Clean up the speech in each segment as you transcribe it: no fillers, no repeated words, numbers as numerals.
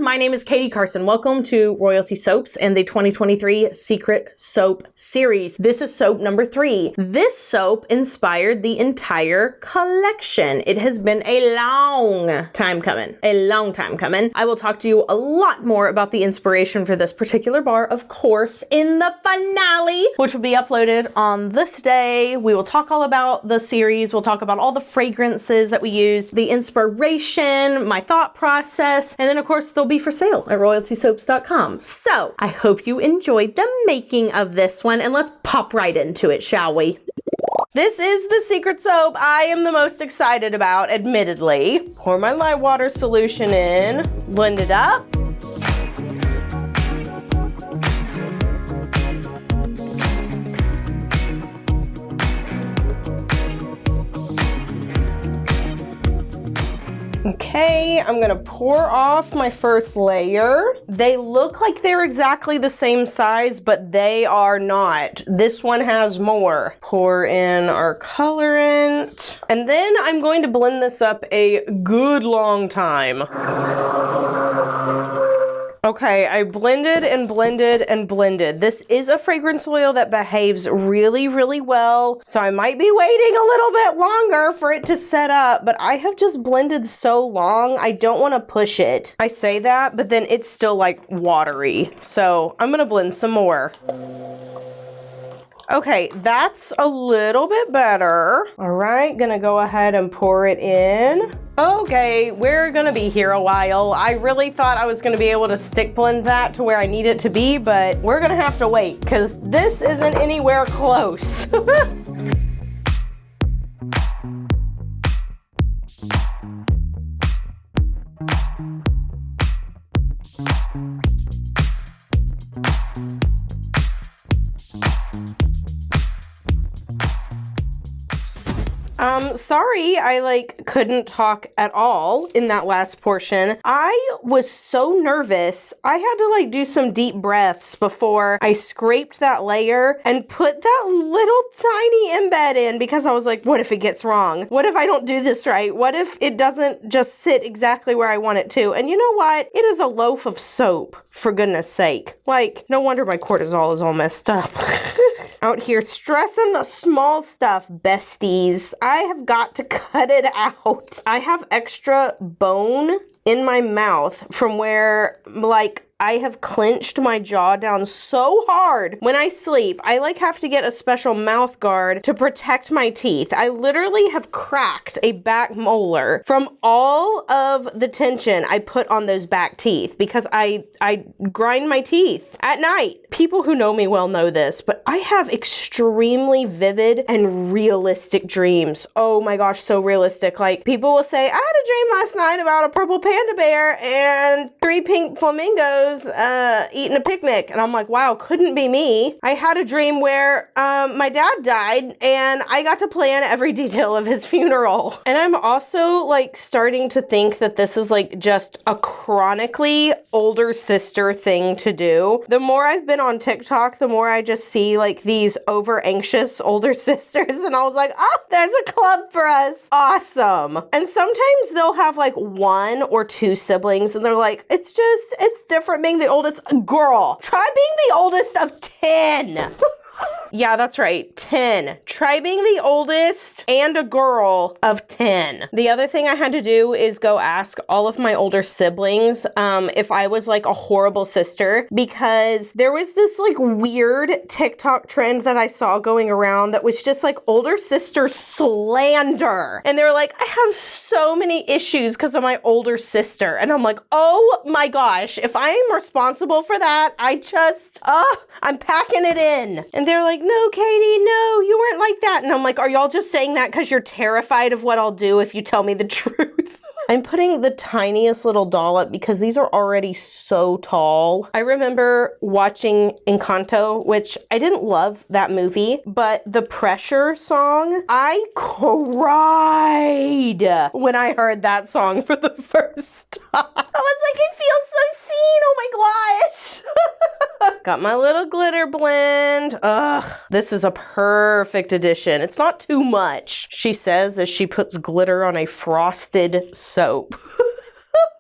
my name is Katie Carson. Welcome to Royalty Soaps and the 2023 Secret Soap series. This is soap number 3. This soap inspired the entire collection. It has been a long time coming. I will talk to you a lot more about the inspiration for this particular bar, of course, in the finale, which will be uploaded on this day. We will talk all about the series. We'll talk about all the fragrances that we use, the inspiration, my thought process, and then of course they'll be for sale at royaltysoaps.com. So I hope you enjoyed the making of this one, and let's pop right into it, shall we? This is the secret soap I am the most excited about, admittedly. Pour my lye water solution in, blend it up. Okay, I'm gonna pour off my first layer. They look like they're exactly the same size, but they are not. This one has more. Pour in our colorant. And then I'm going to blend this up a good long time. Okay, I blended and blended and blended. This is a fragrance oil that behaves really, really well, so I might be waiting a little bit longer for it to set up, but I have just blended so long, I don't want to push it. I say that, but then it's still like watery, so I'm gonna blend some more. Okay, that's a little bit better. All right, gonna go ahead and pour it in. Okay, we're gonna be here a while. I really thought I was gonna be able to stick blend that to where I need it to be, but we're gonna have to wait because this isn't anywhere close. Sorry, I couldn't talk at all in that last portion. I was so nervous. I had to do some deep breaths before I scraped that layer and put that little tiny embed in because I was like, what if it gets wrong? What if I don't do this right? What if it doesn't just sit exactly where I want it to? And you know what? It is a loaf of soap, for goodness sake. No wonder my cortisol is all messed up. Out here stressing the small stuff, besties. I have got to cut it out. I have extra bone in my mouth from where, I have clenched my jaw down so hard when I sleep. I have to get a special mouth guard to protect my teeth. I literally have cracked a back molar from all of the tension I put on those back teeth because I grind my teeth at night. People who know me well know this, but I have extremely vivid and realistic dreams. Oh my gosh, so realistic. People will say, I had a dream last night about a purple panda bear and 3 pink flamingos eating a picnic, and I'm like, wow, couldn't be me. I had a dream where my dad died and I got to plan every detail of his funeral. And I'm also starting to think that this is just a chronically older sister thing to do. The more I've been on TikTok, the more I just see these over anxious older sisters, and I was like, oh, there's a club for us. Awesome. And sometimes they'll have 1 or 2 siblings and they're like, it's different being the oldest. Girl, try being the oldest of 10. Yeah, that's right, 10. Try being the oldest and a girl of 10. The other thing I had to do is go ask all of my older siblings if I was a horrible sister, because there was this weird TikTok trend that I saw going around that was just older sister slander. And they were like, I have so many issues because of my older sister. And I'm like, oh my gosh, if I am responsible for that, I'm packing it in. And they're like, no, Katie, no, you weren't like that. And I'm like, are y'all just saying that because you're terrified of what I'll do if you tell me the truth? I'm putting the tiniest little dollop because these are already so tall. I remember watching Encanto, which I didn't love that movie, but the Pressure song, I cried when I heard that song for the first time. I was like, it feels so seen, oh my gosh. Got my little glitter blend. Ugh, this is a perfect addition. It's not too much, she says as she puts glitter on a frosted soap.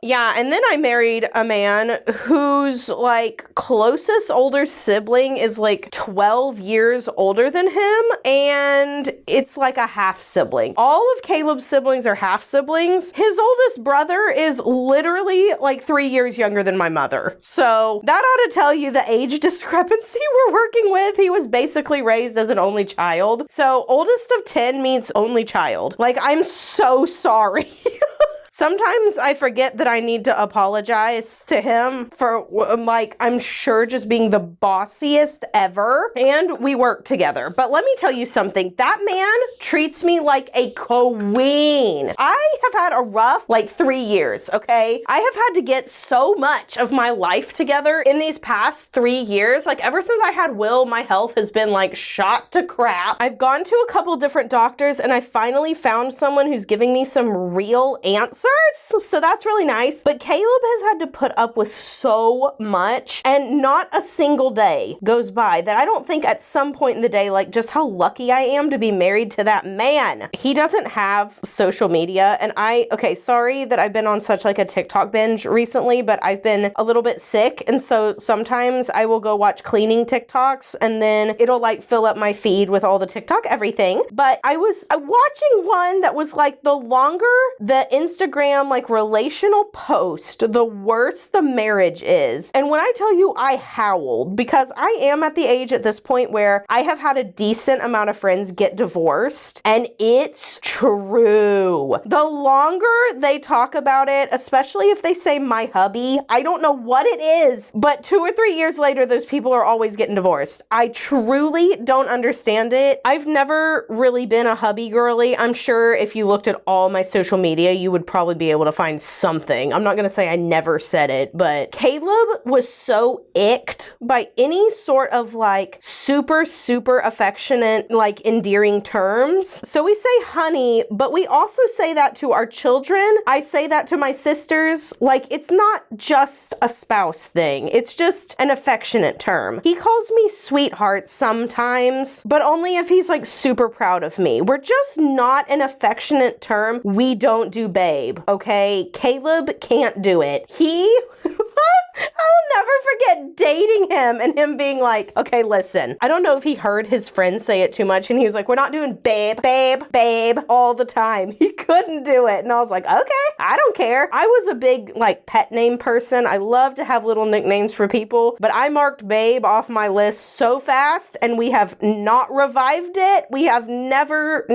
Yeah, and then I married a man whose like closest older sibling is like 12 years older than him, and it's like a half sibling. All of Caleb's siblings are half siblings. His oldest brother is literally like 3 years younger than my mother. So that ought to tell you the age discrepancy we're working with. He was basically raised as an only child. So oldest of 10 means only child. Like, I'm so sorry. Sometimes I forget that I need to apologize to him for, like, I'm sure just being the bossiest ever. And we work together. But let me tell you something. That man treats me like a queen. I have had a rough, like, 3 years, okay? I have had to get so much of my life together in these past 3 years. Like, ever since I had Will, my health has been, like, shot to crap. I've gone to a couple different doctors, and I finally found someone who's giving me some real answers. So that's really nice. But Caleb has had to put up with so much, and not a single day goes by that I don't think at some point in the day, like, just how lucky I am to be married to that man. He doesn't have social media, and okay, sorry that I've been on such like a TikTok binge recently, but I've been a little bit sick, and so sometimes I will go watch cleaning TikToks, and then it'll like fill up my feed with all the TikTok everything. But I was watching one that was like, the longer the Instagram like relational post, the worse the marriage is. And when I tell you, I howled, because I am at the age at this point where I have had a decent amount of friends get divorced, and it's true. The longer they talk about it, especially if they say my hubby, I don't know what it is, but 2 or 3 years later, those people are always getting divorced. I truly don't understand it. I've never really been a hubby girly. I'm sure if you looked at all my social media, you would probably be able to find something. I'm not gonna say I never said it, but Caleb was so icked by any sort of like super affectionate, like endearing terms. So we say honey, but we also say that to our children. I say that to my sisters. Like, it's not just a spouse thing. It's just an affectionate term. He calls me sweetheart sometimes, but only if he's like super proud of me. We're just not an affectionate term. We don't do babe, okay? Caleb can't do it. I'll never forget dating him and him being like, okay, listen, I don't know if he heard his friends say it too much, and he was like, we're not doing babe all the time. He couldn't do it. And I was like, okay, I don't care. I was a big like pet name person. I love to have little nicknames for people, but I marked babe off my list so fast, and we have not revived it. We have never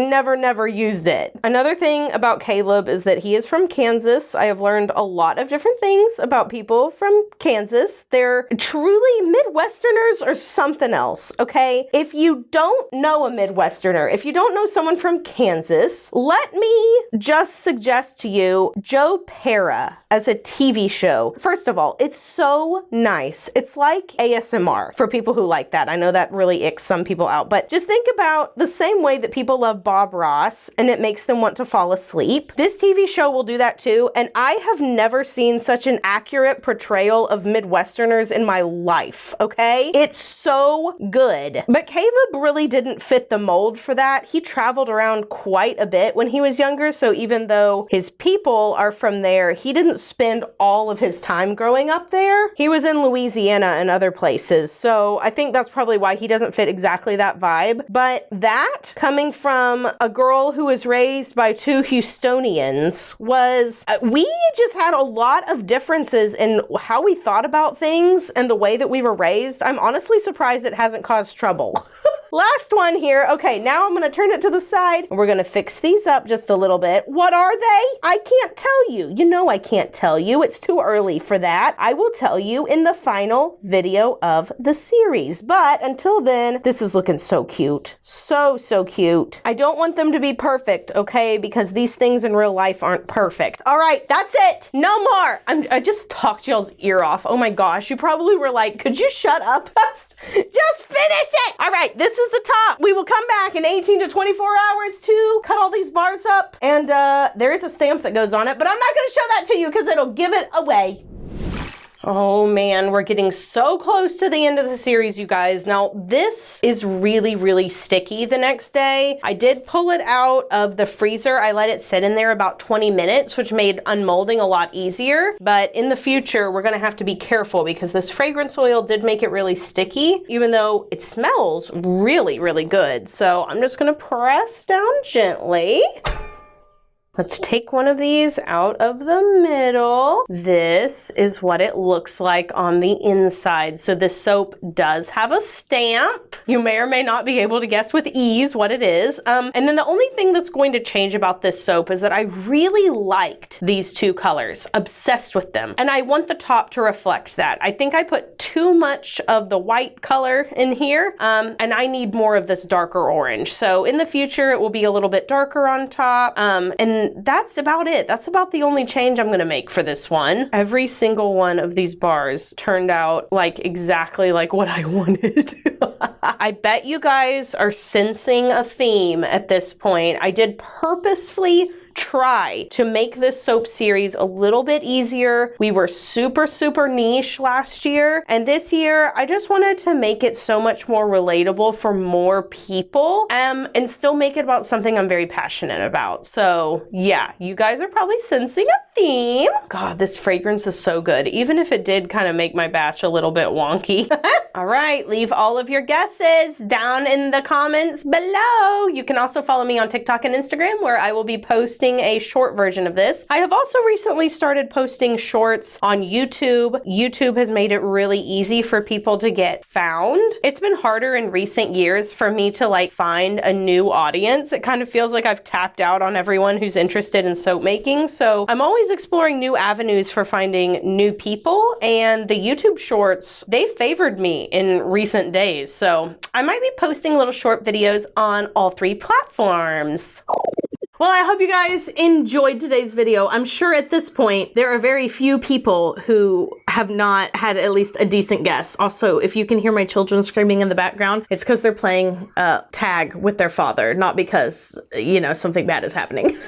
used it. Another thing about Caleb is that he is from Kansas. I have learned a lot of different things about people from Kansas. They're truly Midwesterners or something else, okay? If you don't know a Midwesterner, if you don't know someone from Kansas, let me just suggest to you 𝘍𝘭𝘪 as a TV show. First of all, it's so nice. It's like ASMR for people who like that. I know that really icks some people out, but just think about the same way that people love Bob Ross and it makes them want to fall asleep. This TV show will do that too, and I have never seen such an accurate portrayal of Midwesterners in my life, okay? It's so good. But Caleb really didn't fit the mold for that. He traveled around quite a bit when he was younger, so even though his people are from there, he didn't spend all of his time growing up there. He was in Louisiana and other places, so I think that's probably why he doesn't fit exactly that vibe. But that, coming from a girl who was raised by 2 Houstonians, was, we just had a lot of differences in how we thought about things and the way that we were raised. I'm honestly surprised it hasn't caused trouble. Last one here. Okay, now I'm gonna turn it to the side and we're gonna fix these up just a little bit. What are they? I can't tell you. You know I can't tell you. It's too early for that. I will tell you in the final video of the series. But until then, this is looking so cute. So cute. I don't want them to be perfect, okay? Because these things in real life aren't perfect. All right, that's it. No more. I just talked y'all's ear off. Oh my gosh, you probably were like, could you shut up? Just finish it. All right, this is the top. We will come back in 18 to 24 hours to cut all these bars up. And there is a stamp that goes on it, but I'm not gonna show that to you because it'll give it away. Oh man, we're getting so close to the end of the series, you guys. Now, this is really, really sticky the next day. I did pull it out of the freezer. I let it sit in there about 20 minutes, which made unmolding a lot easier. But in the future, we're gonna have to be careful because this fragrance oil did make it really sticky, even though it smells really, really good. So I'm just gonna press down gently. Let's take one of these out of the middle. This is what it looks like on the inside. So this soap does have a stamp. You may or may not be able to guess with ease what it is. And then the only thing that's going to change about this soap is that I really liked these two colors, obsessed with them. And I want the top to reflect that. I think I put too much of the white color in here, and I need more of this darker orange. So in the future, it will be a little bit darker on top, and that's about it. That's about the only change I'm gonna make for this one. Every single one of these bars turned out like exactly like what I wanted. I bet you guys are sensing a theme at this point. I did purposefully try to make this soap series a little bit easier. We were super, super niche last year, and this year I just wanted to make it so much more relatable for more people, and still make it about something I'm very passionate about. So yeah, you guys are probably sensing a theme. God, this fragrance is so good, even if it did kind of make my batch a little bit wonky. All right, leave all of your guesses down in the comments below. You can also follow me on TikTok and Instagram, where I will be posting a short version of this. I have also recently started posting shorts on YouTube. YouTube has made it really easy for people to get found. It's been harder in recent years for me to like find a new audience. It kind of feels like I've tapped out on everyone who's interested in soap making. So I'm always exploring new avenues for finding new people, and the YouTube shorts, they favored me in recent days. So I might be posting little short videos on all 3 platforms. Well, I hope you guys enjoyed today's video. I'm sure at this point, there are very few people who have not had at least a decent guess. Also, if you can hear my children screaming in the background, it's because they're playing tag with their father, not because, you know, something bad is happening.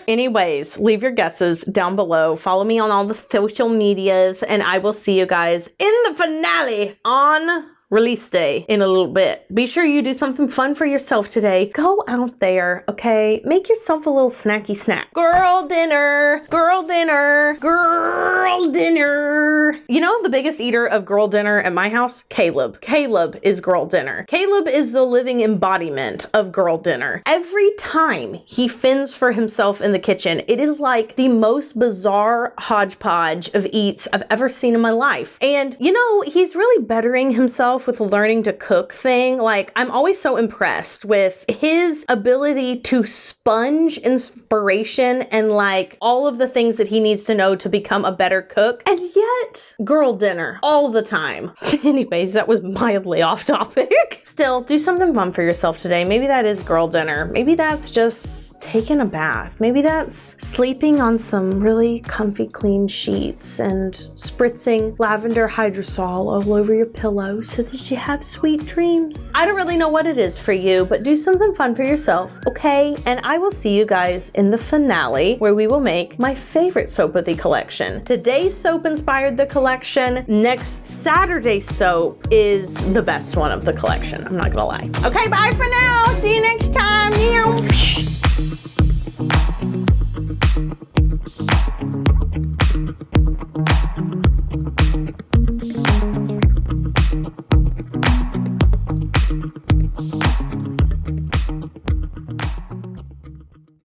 Anyways, leave your guesses down below. Follow me on all the social medias, and I will see you guys in the finale on release day in a little bit. Be sure you do something fun for yourself today. Go out there, okay? Make yourself a little snacky snack. Girl dinner, girl dinner, girl dinner. You know the biggest eater of girl dinner at my house? Caleb. Caleb is girl dinner. Caleb is the living embodiment of girl dinner. Every time he fends for himself in the kitchen, it is like the most bizarre hodgepodge of eats I've ever seen in my life. And you know, he's really bettering himself with the learning to cook thing. Like, I'm always so impressed with his ability to sponge inspiration and like all of the things that he needs to know to become a better cook, and yet girl dinner all the time. Anyways, that was mildly off topic. Still, do something fun for yourself today. Maybe that is girl dinner. Maybe that's just taking a bath. Maybe that's sleeping on some really comfy clean sheets and spritzing lavender hydrosol all over your pillow so that you have sweet dreams. I don't really know what it is for you, but do something fun for yourself, okay? And I will see you guys in the finale, where we will make my favorite soap of the collection. Today's soap inspired the collection. Next Saturday's soap is the best one of the collection. I'm not gonna lie. Okay, bye for now. See you next time.